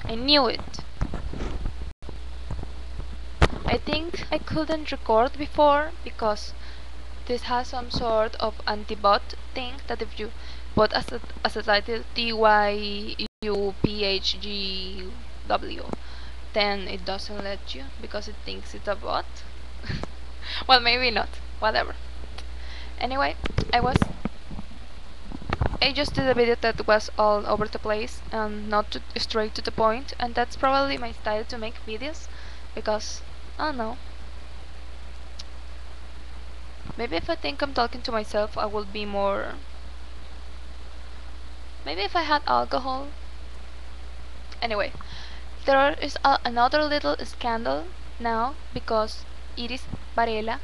I knew it. I think I couldn't record before because this has some sort of anti-bot thing that if you put as a title TYUPHGW, then it doesn't let you because it thinks it's a bot. Well, maybe not. Whatever. Anyway, I just did a video that was all over the place and not straight to the point, and that's probably my style to make videos because I don't know. Maybe if I think I'm talking to myself, I will be more. Maybe if I had alcohol. Anyway, there is another little scandal now because Iris Varela,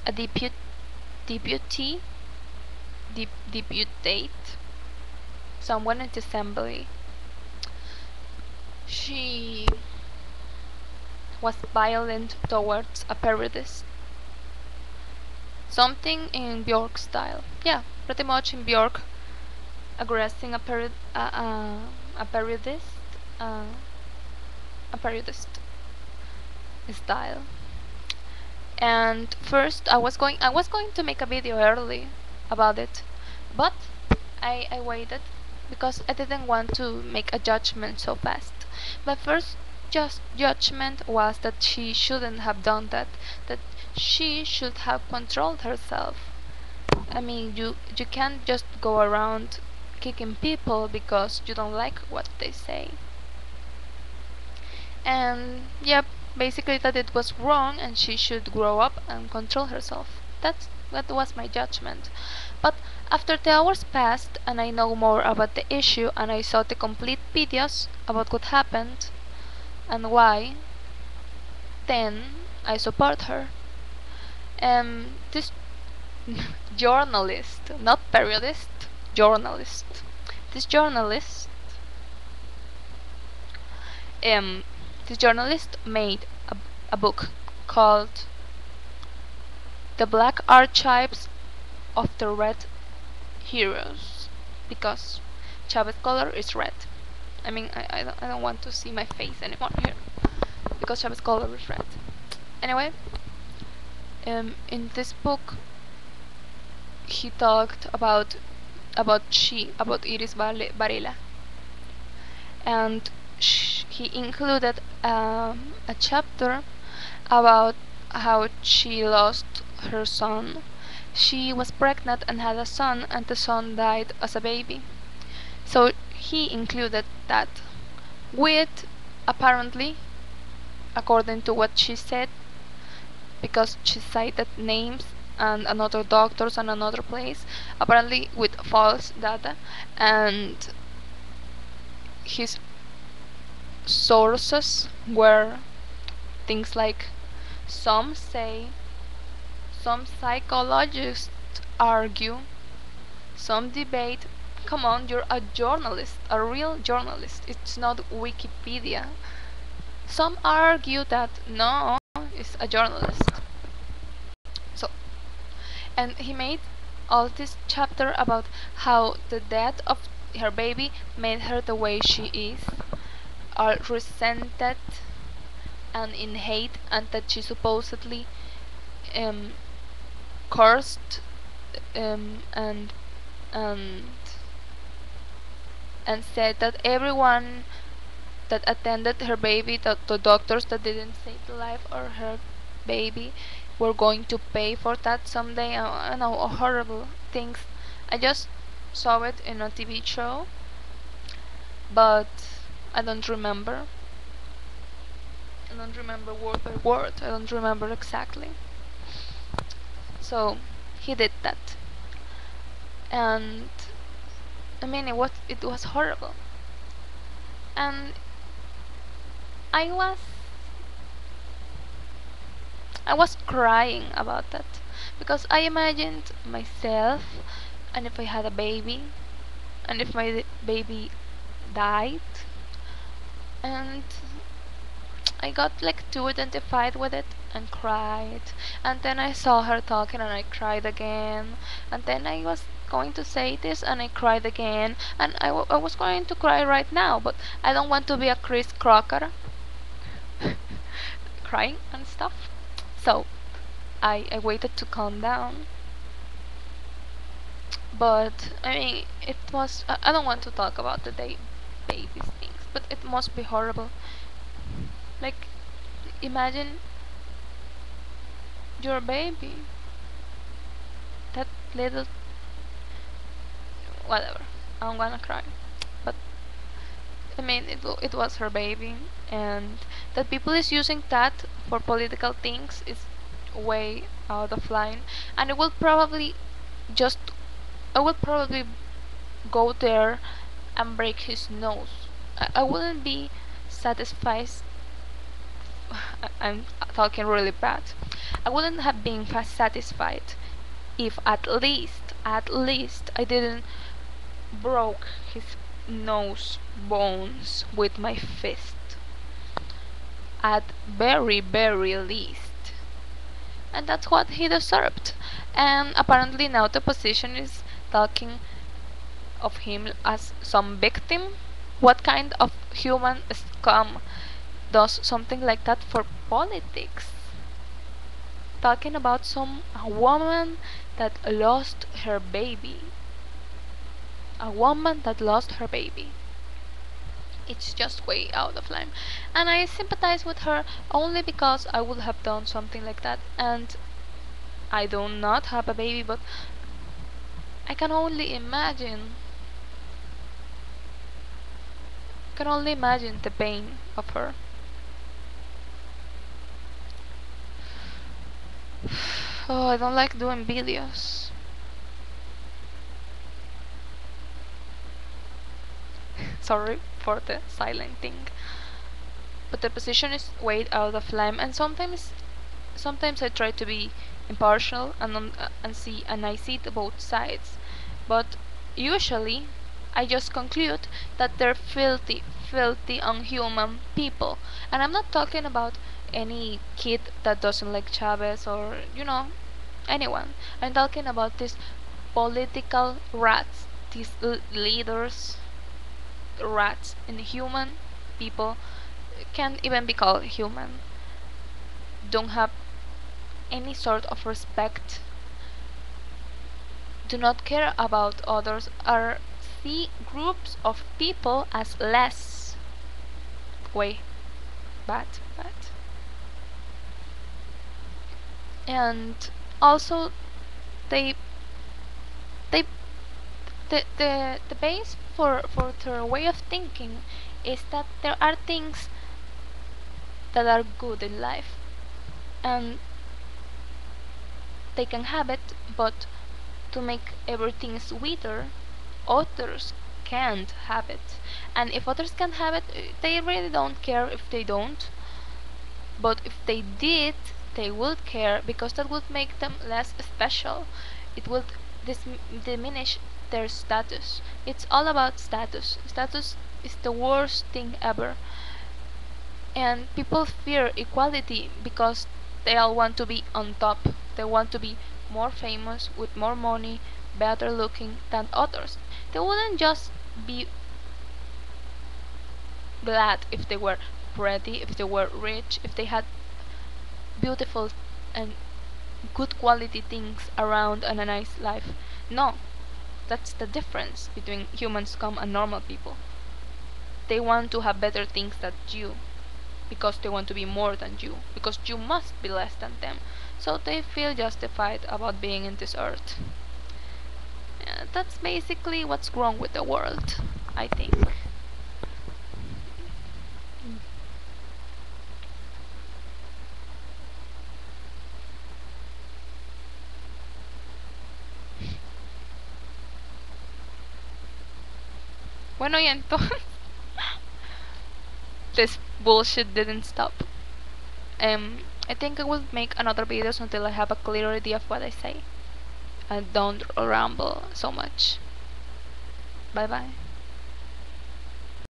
a deputy, deputate, someone in the assembly, she was violent towards a periodist. Something in Bjork style. Yeah, pretty much in Bjork, aggressing a periodist, uh, a periodist style. And first, I was going to make a video early about it, but I waited because I didn't want to make a judgment so fast. My first just judgment was that she shouldn't have done that. That she should have controlled herself. I mean, you can't just go around kicking people because you don't like what they say. And yep, basically that it was wrong and she should grow up and control herself. That was my judgment. But after the hours passed and I know more about the issue and I saw the complete videos about what happened and why, then I support her. This journalist, not periodist, journalist. This journalist, um, this journalist made a book called "The Black Archives of the Red Heroes" because Chavez color is red. I mean, I don't want to see my face anymore here because Chavez color is red. Anyway, in this book, he talked about Iris Varela, and he included a chapter about how she lost her son. She was pregnant and had a son, and the son died as a baby. So he included that with, apparently, according to what she said, because she cited names and another doctors and another place, apparently with false data, and his sources were things like some psychologists argue, some debate. Come on, you're a journalist, a real journalist. It's not Wikipedia. Some argue that no, it's a journalist. So, and he made all this chapter about how the death of her baby made her the way she is, are resented and in hate, and that she supposedly cursed and and said that everyone that attended her baby, that the doctors that didn't save the life of her baby, were going to pay for that someday. I know, horrible things. I just saw it in a TV show, but I don't remember. I don't remember word by word. I don't remember exactly. So he did that, and I mean it was horrible, and I was I was crying about that because I imagined myself, and if I had a baby, and if my baby died, and I got like too identified with it and cried, and then I saw her talking and I cried again, and then I was going to say this and I cried again, and I was going to cry right now, but I don't want to be a Chris Crocker crying and stuff. So I waited to calm down. But I mean, it was. I don't want to talk about the day babies things, but it must be horrible. Like, imagine your baby, that little. Whatever. I'm gonna cry. But I mean, it was her baby, and that people is using that for political things is way out of line, and it will probably just. I will probably go there and break his nose. I wouldn't be satisfied. I'm talking really bad. I wouldn't have been satisfied if at least I didn't broke his nose bones with my fist. At very least. And that's what he deserved. And apparently now the opposition is talking of him as some victim. What kind of human scum does something like that for politics? Talking about some a woman that lost her baby. A woman that lost her baby. It's just way out of line. And I sympathize with her only because I would have done something like that. And I do not have a baby, but I can only imagine. Can only imagine the pain of her. Oh, I don't like doing videos. Sorry for the silent thing. But the position is way out of line, and sometimes I try to be impartial and I see the both sides. But usually I just conclude that they're filthy, unhuman people. And I'm not talking about any kid that doesn't like Chavez or, anyone. I'm talking about these political rats, these leaders, rats, and human people can't even be called human. Don't have any sort of respect, do not care about others, or see groups of people as less. Way bad. And also they they the base for their way of thinking is that there are things that are good in life and they can have it, but to make everything sweeter, others can't have it. And if others can have it, they really don't care if they don't. But if they did, they would care because that would make them less special. It would diminish their status. It's all about status. Status is the worst thing ever. And people fear equality because they all want to be on top. They want to be more famous, with more money, better looking than others. They wouldn't just be glad if they were pretty, if they were rich, if they had beautiful and good quality things around and a nice life. No, that's the difference between human scum and normal people. They want to have better things than you because they want to be more than you, because you must be less than them. So they feel justified about being in this earth. Yeah, that's basically what's wrong with the world, I think. Bueno, y entonces this bullshit didn't stop. I think I will make another videos until I have a clear idea of what I say. And don't ramble so much. Bye bye.